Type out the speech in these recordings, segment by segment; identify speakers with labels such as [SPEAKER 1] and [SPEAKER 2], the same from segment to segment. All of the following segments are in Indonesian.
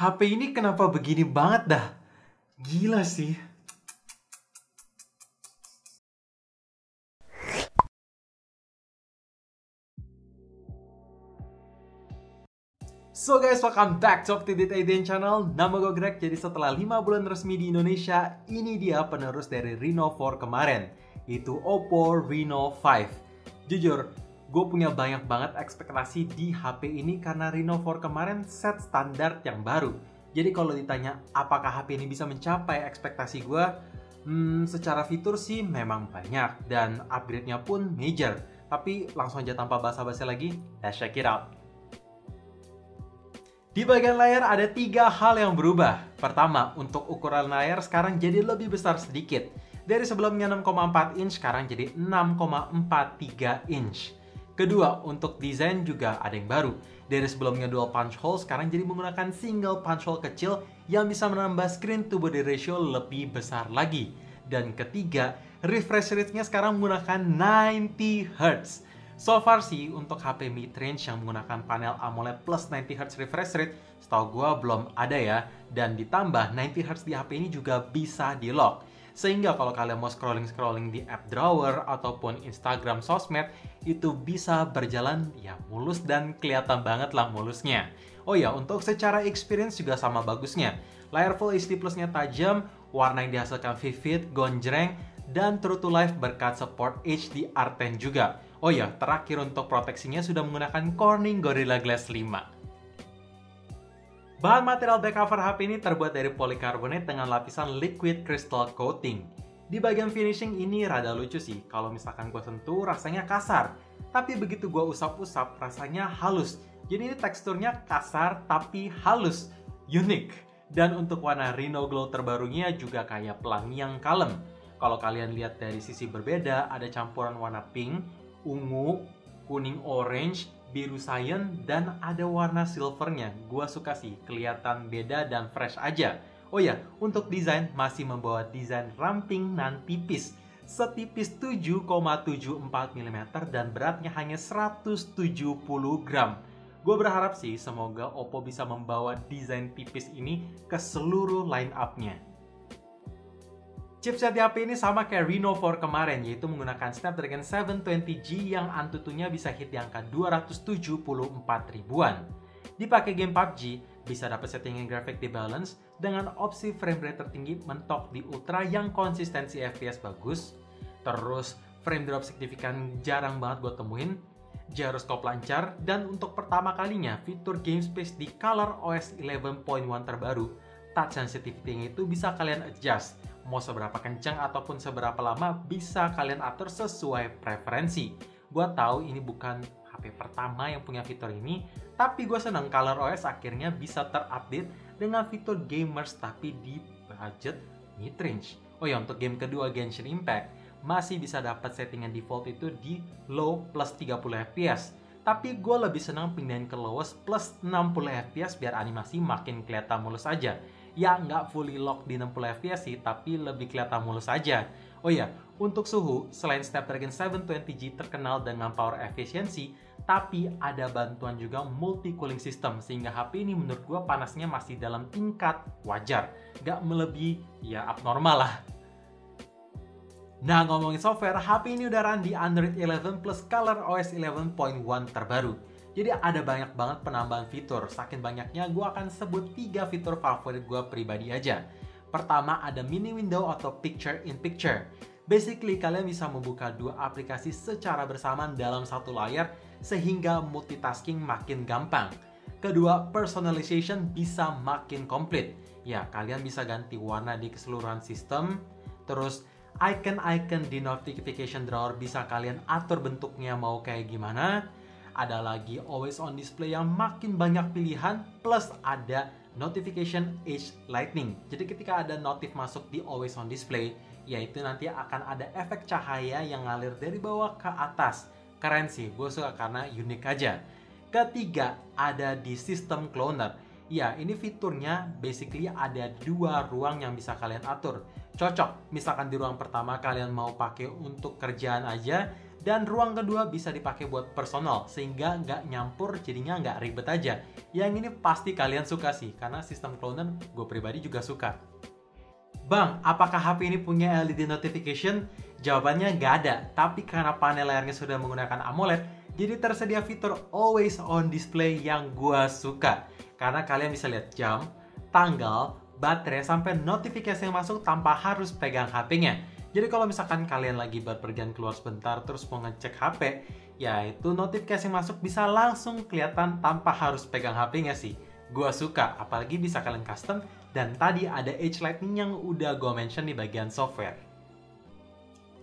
[SPEAKER 1] HP ini kenapa begini banget dah? Gila sih. So guys, welcome back to UpToDate channel. Nama gue Greg. Jadi setelah 5 bulan resmi di Indonesia, ini dia penerus dari Reno 4 kemarin, itu Oppo Reno 5. Jujur, gue punya banyak banget ekspektasi di HP ini karena Reno 4 kemarin set standar yang baru. Jadi kalau ditanya apakah HP ini bisa mencapai ekspektasi gue, secara fitur sih memang banyak dan upgrade-nya pun major. Tapi langsung aja tanpa basa-basi lagi, let's check it out. Di bagian layar ada 3 hal yang berubah. Pertama, untuk ukuran layar sekarang jadi lebih besar sedikit. Dari sebelumnya 6,4 inch sekarang jadi 6,43 inch. Kedua, untuk desain juga ada yang baru. Dari sebelumnya dual punch hole sekarang jadi menggunakan single punch hole kecil yang bisa menambah screen to body ratio lebih besar lagi. Dan ketiga, refresh rate-nya sekarang menggunakan 90 Hz. So far sih, untuk HP mid-range yang menggunakan panel AMOLED plus 90Hz refresh rate, setahu gue belum ada ya. Dan ditambah 90Hz di HP ini juga bisa di-lock. Sehingga kalau kalian mau scrolling-scrolling di app drawer ataupun Instagram sosmed, itu bisa berjalan ya mulus dan kelihatan banget lah mulusnya. Oh ya, untuk secara experience juga sama bagusnya. Layar Full HD Plus-nya tajam, warna yang dihasilkan vivid, gonjreng, dan true to life berkat support HDR10 juga. Oh ya, terakhir untuk proteksinya sudah menggunakan Corning Gorilla Glass 5. Bahan material back cover HP ini terbuat dari polikarbonat dengan lapisan liquid crystal coating. Di bagian finishing ini rada lucu sih, kalau misalkan gue sentuh rasanya kasar. Tapi begitu gue usap-usap rasanya halus. Jadi ini teksturnya kasar tapi halus, unik. Dan untuk warna Reno Glow terbarunya juga kayak pelangi yang kalem. Kalau kalian lihat dari sisi berbeda, ada campuran warna pink, ungu, kuning orange, biru cyan, dan ada warna silvernya. Gua suka sih, kelihatan beda dan fresh aja. Oh ya, untuk desain masih membawa desain ramping nan tipis. Setipis 7,74 mm dan beratnya hanya 170 gram. Gue berharap sih semoga Oppo bisa membawa desain tipis ini ke seluruh line up-nya. Chipset di HP ini sama kayak Reno 4 kemarin, yaitu menggunakan Snapdragon 720G yang Antutunya bisa hit di angka 274 ribuan. Dipakai game PUBG, bisa dapat settingan grafik di balance dengan opsi frame rate tertinggi mentok di ultra yang konsistensi FPS bagus. Terus frame drop signifikan jarang banget gue temuin, gyroscope lancar, dan untuk pertama kalinya fitur game space di ColorOS 11.1 terbaru. Touch sensitivity-nya itu bisa kalian adjust. Mau seberapa kencang ataupun seberapa lama bisa kalian atur sesuai preferensi. Gua tahu ini bukan HP pertama yang punya fitur ini, tapi gue senang ColorOS akhirnya bisa terupdate dengan fitur gamers tapi di budget mid-range. Oh ya, untuk game kedua Genshin Impact masih bisa dapat settingan default itu di low plus 30 fps. Tapi gue lebih senang pindahin ke lowest plus 60 fps biar animasi makin kelihatan mulus aja. Ya nggak fully lock di 60 fps sih, tapi lebih kelihatan mulus aja. Oh ya, untuk suhu, selain Snapdragon 720G terkenal dengan power efficiency, tapi ada bantuan juga multi cooling system, sehingga HP ini menurut gue panasnya masih dalam tingkat wajar. Nggak melebihi, ya abnormal lah. Nah, ngomongin software, HP ini udah run di Android 11 plus ColorOS 11.1 terbaru. Jadi ada banyak banget penambahan fitur. Saking banyaknya, gue akan sebut 3 fitur favorit gue pribadi aja. Pertama, ada mini window atau picture in picture. Basically, kalian bisa membuka 2 aplikasi secara bersamaan dalam satu layar, sehingga multitasking makin gampang. Kedua, personalization bisa makin komplit. Ya, kalian bisa ganti warna di keseluruhan sistem. Terus, icon-icon di notification drawer bisa kalian atur bentuknya mau kayak gimana. Ada lagi always on display yang makin banyak pilihan, plus ada notification edge lightning. Jadi ketika ada notif masuk di always on display, yaitu nanti akan ada efek cahaya yang ngalir dari bawah ke atas. Keren sih, gue suka karena unik aja. Ketiga, ada di sistem cloner. Ya, ini fiturnya basically ada 2 ruang yang bisa kalian atur. Cocok, misalkan di ruang pertama kalian mau pakai untuk kerjaan aja, Dan ruang kedua bisa dipakai buat personal, sehingga nggak nyampur, jadinya nggak ribet aja. Yang ini pasti kalian suka sih, karena sistem clonen gue pribadi juga suka. Bang, apakah HP ini punya LED notification? Jawabannya nggak ada, tapi karena panel layarnya sudah menggunakan AMOLED, jadi tersedia fitur Always On Display yang gue suka. Karena kalian bisa lihat jam, tanggal, baterai, sampai notifikasi yang masuk tanpa harus pegang HP-nya. Jadi kalau misalkan kalian lagi berpergian keluar sebentar terus mau ngecek HP, ya itu notifikasi yang masuk bisa langsung kelihatan tanpa harus pegang HP-nya sih. Gua suka, apalagi bisa kalian custom, dan tadi ada edge lighting yang udah gua mention di bagian software.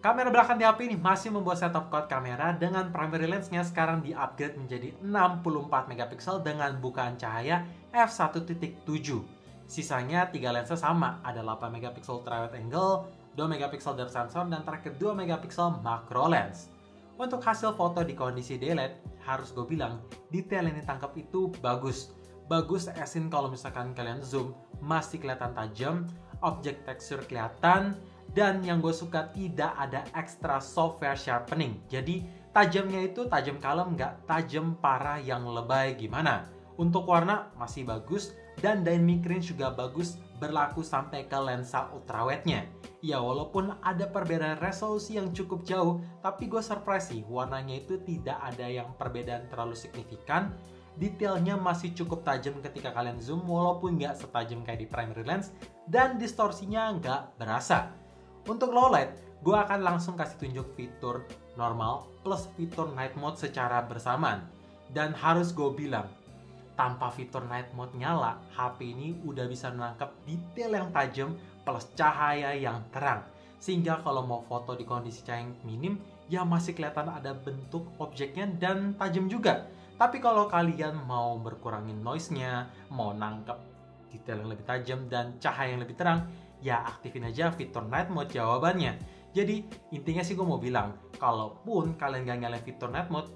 [SPEAKER 1] Kamera belakang di HP ini masih membawa setup quad kamera dengan primary lens-nya sekarang di-upgrade menjadi 64 megapiksel dengan bukaan cahaya f1.7. Sisanya 3 lensa sama, ada 8 megapiksel ultrawide angle, 2 megapiksel depth sensor, dan terakhir 2 megapiksel macro lens. Untuk hasil foto di kondisi daylight, harus gue bilang, detail yang ditangkap itu bagus. Bagus as in kalau misalkan kalian zoom, masih kelihatan tajam, objek tekstur kelihatan, dan yang gue suka tidak ada extra software sharpening. Jadi tajamnya itu tajam kalem, nggak tajam parah yang lebay gimana. Untuk warna masih bagus, dan dynamic range juga bagus, berlaku sampai ke lensa ultrawide-nya. Ya walaupun ada perbedaan resolusi yang cukup jauh, tapi gue surprise sih, warnanya itu tidak ada yang perbedaan terlalu signifikan. Detailnya masih cukup tajam ketika kalian zoom, walaupun nggak setajam kayak di primary lens, dan distorsinya nggak berasa. Untuk low light, gue akan langsung kasih tunjuk fitur normal plus fitur night mode secara bersamaan. Dan harus gue bilang, tanpa fitur night mode nyala, HP ini udah bisa menangkap detail yang tajam plus cahaya yang terang. Sehingga kalau mau foto di kondisi cahaya yang minim, ya masih kelihatan ada bentuk objeknya dan tajam juga. Tapi kalau kalian mau berkurangin noise-nya, mau nangkep detail yang lebih tajam dan cahaya yang lebih terang, ya aktifin aja fitur night mode jawabannya. Jadi intinya sih gue mau bilang, kalaupun kalian gak nyalain fitur night mode,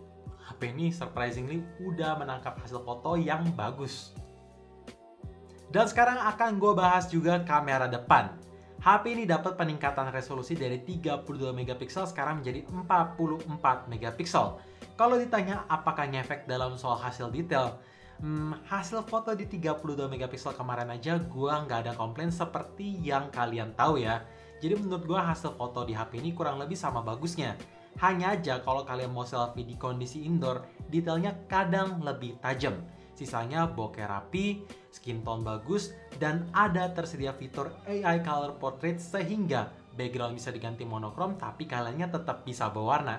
[SPEAKER 1] HP ini surprisingly udah menangkap hasil foto yang bagus. Dan sekarang akan gue bahas juga kamera depan. HP ini dapat peningkatan resolusi dari 32 megapiksel sekarang menjadi 44 megapiksel. Kalau ditanya apakah ngefek dalam soal hasil detail, hasil foto di 32 megapiksel kemarin aja gue nggak ada komplain seperti yang kalian tahu ya. Jadi menurut gue hasil foto di HP ini kurang lebih sama bagusnya. Hanya aja kalau kalian mau selfie di kondisi indoor, detailnya kadang lebih tajam. Sisanya bokeh rapi, skin tone bagus, dan ada tersedia fitur AI Color Portrait sehingga background bisa diganti monokrom tapi kaliannya tetap bisa berwarna.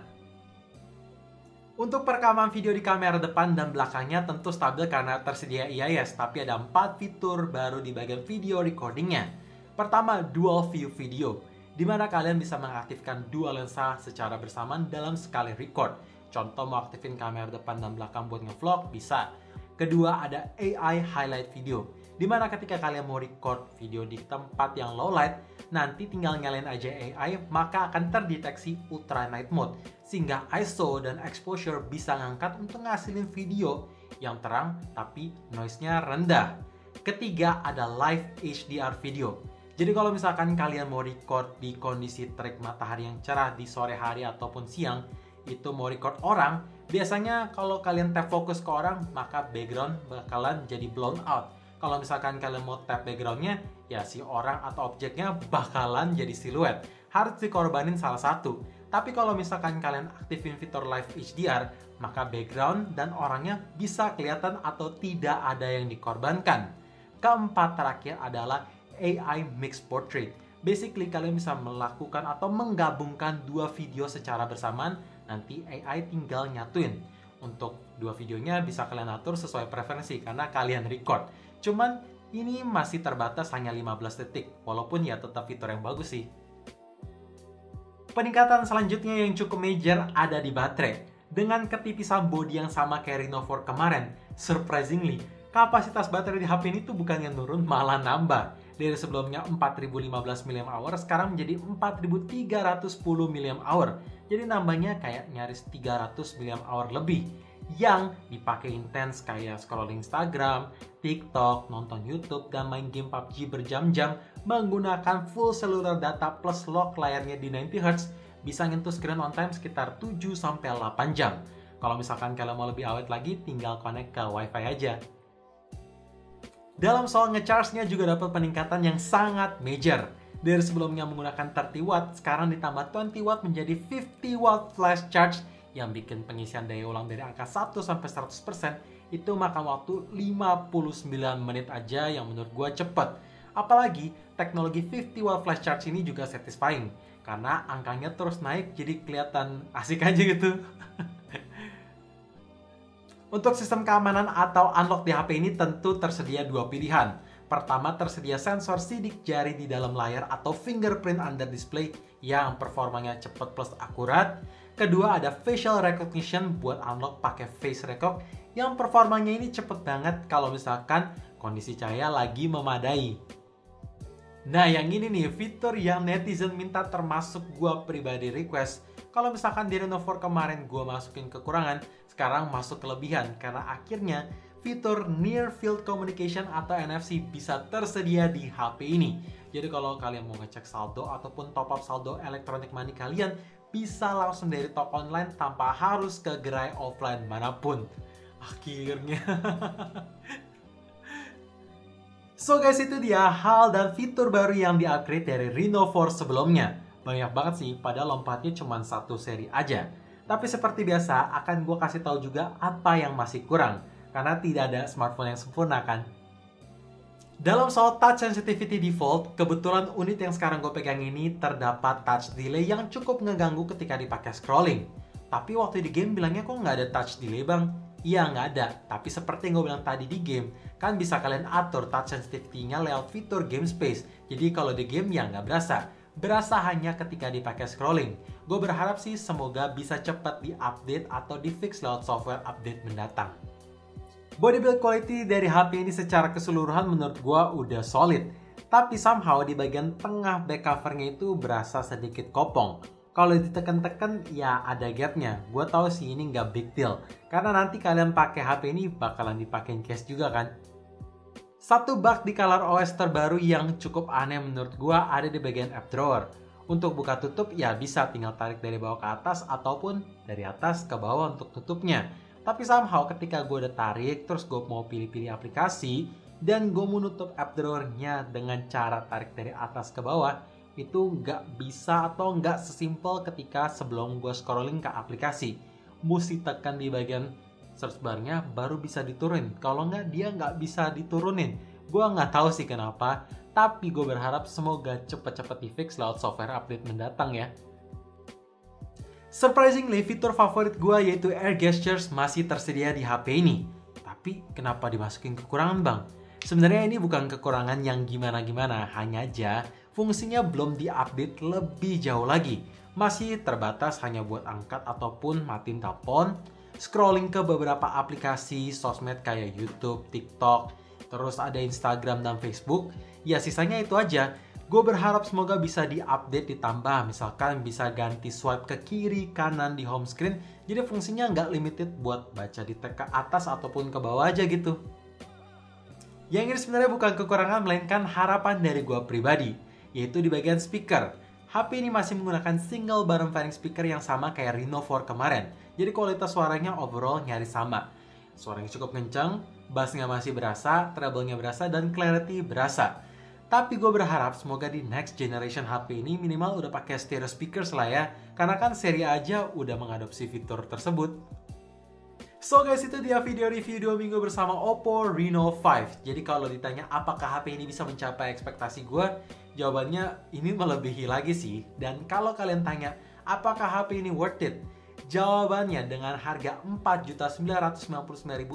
[SPEAKER 1] Untuk perekaman video di kamera depan dan belakangnya tentu stabil karena tersedia EIS, tapi ada 4 fitur baru di bagian video recordingnya. Pertama, Dual View Video, di mana kalian bisa mengaktifkan dua lensa secara bersamaan dalam sekali record. Contoh mau aktifin kamera depan dan belakang buat ngevlog, bisa. Kedua ada AI Highlight Video, di mana ketika kalian mau record video di tempat yang low light, nanti tinggal nyalain aja AI, maka akan terdeteksi Ultra Night Mode, sehingga ISO dan exposure bisa ngangkat untuk ngasilin video yang terang tapi noise-nya rendah. Ketiga ada Live HDR Video. Jadi kalau misalkan kalian mau record di kondisi terik matahari yang cerah di sore hari ataupun siang, itu mau record orang, biasanya kalau kalian tap fokus ke orang, maka background bakalan jadi blown out. Kalau misalkan kalian mau tap backgroundnya, ya si orang atau objeknya bakalan jadi siluet. Harus dikorbanin salah satu. Tapi kalau misalkan kalian aktifin fitur Live HDR, maka background dan orangnya bisa kelihatan atau tidak ada yang dikorbankan. Keempat terakhir adalah AI Mixed Portrait. Basically kalian bisa melakukan atau menggabungkan dua video secara bersamaan, nanti AI tinggal nyatuin. Untuk dua videonya bisa kalian atur sesuai preferensi karena kalian record. Cuman ini masih terbatas hanya 15 detik, walaupun ya tetap fitur yang bagus sih. Peningkatan selanjutnya yang cukup major ada di baterai. Dengan ketipisan bodi yang sama kayak Reno 4 kemarin, surprisingly, kapasitas baterai di HP ini tuh bukannya turun, malah nambah. Dari sebelumnya 4015 mAh, sekarang menjadi 4310 mAh. Jadi nambahnya kayak nyaris 300 mAh lebih. Yang dipakai intens kayak scrolling Instagram, TikTok, nonton YouTube, dan main game PUBG berjam-jam menggunakan full cellular data plus lock layarnya di 90Hz bisa nyentuh screen on time sekitar 7-8 jam. Kalau misalkan kalian mau lebih awet lagi, tinggal connect ke wifi aja. Dalam soal ngecharge-nya juga dapat peningkatan yang sangat major. Dari sebelumnya menggunakan 30 watt, sekarang ditambah 20 watt menjadi 50 watt flash charge yang bikin pengisian daya ulang dari angka 1-100% itu makan waktu 59 menit aja yang menurut gue cepet. Apalagi teknologi 50 watt flash charge ini juga satisfying karena angkanya terus naik jadi kelihatan asik aja gitu. Untuk sistem keamanan atau unlock di HP ini tentu tersedia dua pilihan. Pertama, tersedia sensor sidik jari di dalam layar atau fingerprint under display yang performanya cepat plus akurat. Kedua, ada facial recognition buat unlock pakai face record yang performanya ini cepet banget kalau misalkan kondisi cahaya lagi memadai. Nah, yang ini nih fitur yang netizen minta termasuk gua pribadi request. Kalau misalkan di Reno 4 kemarin gua masukin kekurangan, sekarang masuk kelebihan karena akhirnya fitur Near Field Communication atau NFC bisa tersedia di HP ini. Jadi kalau kalian mau ngecek saldo ataupun top up saldo elektronik money kalian, bisa langsung dari toko online tanpa harus ke gerai offline manapun. Akhirnya. So guys, itu dia hal dan fitur baru yang di-upgrade dari Reno 4 sebelumnya. Banyak banget sih, padahal lompatnya cuma satu seri aja. Tapi seperti biasa, akan gue kasih tahu juga apa yang masih kurang. Karena tidak ada smartphone yang sempurna kan. Dalam soal touch sensitivity default, kebetulan unit yang sekarang gue pegang ini terdapat touch delay yang cukup ngeganggu ketika dipakai scrolling. Tapi waktu di game bilangnya kok nggak ada touch delay bang? Iya nggak ada, tapi seperti yang gue bilang tadi di game, kan bisa kalian atur touch sensitivity-nya lewat fitur game space. Jadi kalau di game ya nggak berasa. Berasa hanya ketika dipakai scrolling. Gue berharap sih semoga bisa cepat di-update atau di-fix lewat software update mendatang. Body build quality dari HP ini secara keseluruhan menurut gue udah solid. Tapi somehow di bagian tengah back covernya itu berasa sedikit kopong. Kalau ditekan-tekan ya ada gapnya. Gue tahu sih ini nggak big deal. Karena nanti kalian pakai HP ini bakalan dipakein case juga kan. Satu bug di ColorOS terbaru yang cukup aneh menurut gue ada di bagian app drawer. Untuk buka tutup ya bisa tinggal tarik dari bawah ke atas ataupun dari atas ke bawah untuk tutupnya. Tapi somehow ketika gue udah tarik terus gue mau pilih-pilih aplikasi dan gue mau nutup app drawer-nya dengan cara tarik dari atas ke bawah, itu nggak bisa atau nggak sesimpel ketika sebelum gue scrolling ke aplikasi. Mesti tekan di bagian search bar-nya baru bisa diturunin. Kalau nggak dia nggak bisa diturunin. Gue nggak tahu sih kenapa, tapi gue berharap semoga cepet-cepet di-fix lewat software update mendatang ya. Surprisingly, fitur favorit gue yaitu Air Gestures masih tersedia di HP ini. Tapi kenapa dimasukin kekurangan bang? Sebenarnya ini bukan kekurangan yang gimana-gimana, hanya aja fungsinya belum diupdate lebih jauh lagi. Masih terbatas hanya buat angkat ataupun matiin telepon, scrolling ke beberapa aplikasi sosmed kayak YouTube, TikTok, terus ada Instagram dan Facebook. Ya sisanya itu aja. Gue berharap semoga bisa diupdate ditambah, misalkan bisa ganti swipe ke kiri, kanan di home screen. Jadi fungsinya nggak limited buat baca di tab ke atas ataupun ke bawah aja gitu. Yang ini sebenarnya bukan kekurangan melainkan harapan dari gue pribadi, yaitu di bagian speaker. HP ini masih menggunakan single bottom fairing speaker yang sama kayak Reno 4 kemarin. Jadi kualitas suaranya overall nyaris sama. Suaranya cukup kencang, bassnya masih berasa, treble-nya berasa, dan clarity berasa. Tapi gue berharap semoga di next generation HP ini minimal udah pakai stereo speakers lah ya. Karena kan seri aja udah mengadopsi fitur tersebut. So guys, itu dia video review 2 minggu bersama Oppo Reno 5. Jadi kalau ditanya apakah HP ini bisa mencapai ekspektasi gue, jawabannya ini melebihi lagi sih. Dan kalau kalian tanya apakah HP ini worth it, jawabannya dengan harga 4.999.000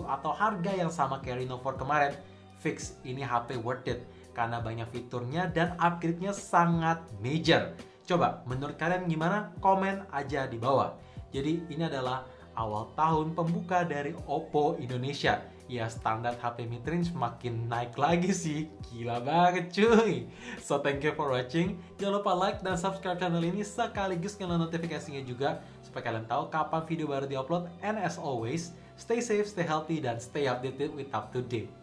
[SPEAKER 1] atau harga yang sama kayak Reno 4 kemarin, fix ini HP worth it karena banyak fiturnya dan upgrade-nya sangat major. Coba menurut kalian gimana? Komen aja di bawah. Jadi ini adalah awal tahun pembuka dari Oppo Indonesia. Ya standar HP mid-range makin naik lagi sih. Gila banget cuy. So thank you for watching. Jangan lupa like dan subscribe channel ini sekaligus nyalain notifikasinya juga supaya kalian tahu kapan video baru diupload. And as always, stay safe, stay healthy, dan stay updated with up to date.